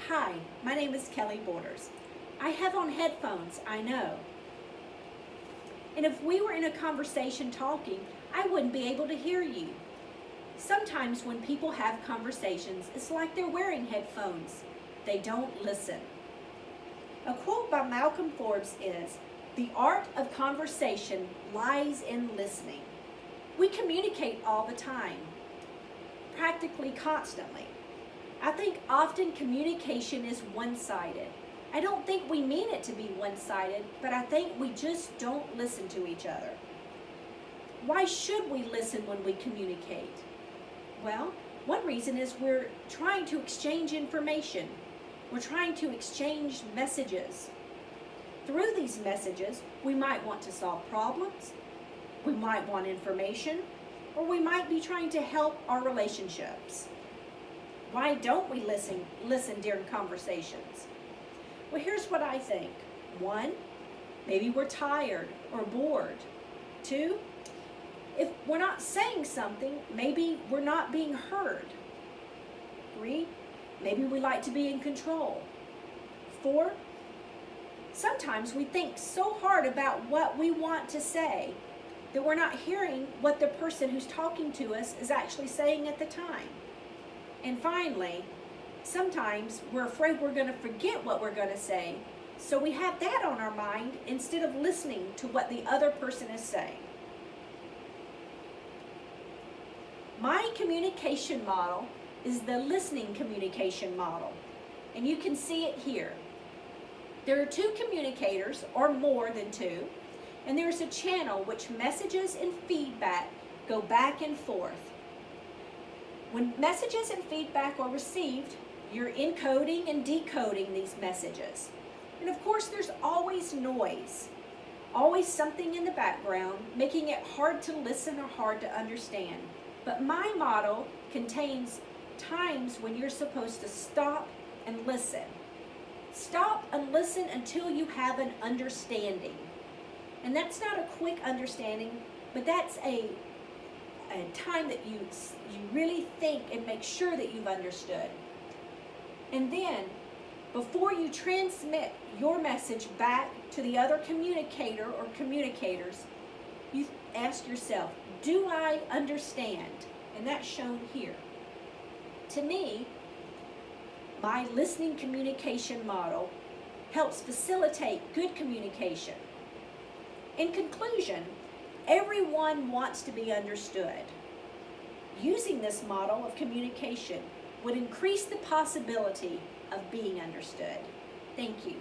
Hi, my name is Kelly Borders. I have on headphones, I know. And if we were in a conversation talking, I wouldn't be able to hear you. Sometimes when people have conversations, it's like they're wearing headphones. They don't listen. A quote by Malcolm Forbes is, "The art of conversation lies in listening." We communicate all the time, practically constantly. I think often communication is one-sided. I don't think we mean it to be one-sided, but I think we just don't listen to each other. Why should we listen when we communicate? Well, one reason is we're trying to exchange information. We're trying to exchange messages. Through these messages, we might want to solve problems, we might want information, or we might be trying to help our relationships. Why don't we listen during conversations? Well, here's what I think. 1, maybe we're tired or bored. 2, if we're not saying something, maybe we're not being heard. 3, maybe we like to be in control. 4, sometimes we think so hard about what we want to say that we're not hearing what the person who's talking to us is actually saying at the time. And finally, sometimes we're afraid we're going to forget what we're going to say, so we have that on our mind instead of listening to what the other person is saying. My communication model is the listening communication model, and you can see it here. There are 2 communicators, or more than 2, and there's a channel which messages and feedback go back and forth. When messages and feedback are received, you're encoding and decoding these messages. And of course, there's always noise, always something in the background, making it hard to listen or hard to understand. But my model contains times when you're supposed to stop and listen. Stop and listen until you have an understanding. And that's not a quick understanding, but that's a time that you really think and make sure that you've understood. And then, before you transmit your message back to the other communicator or communicators, you ask yourself, do I understand? And that's shown here. To me, my listening communication model helps facilitate good communication. In conclusion, everyone wants to be understood. Using this model of communication would increase the possibility of being understood. Thank you.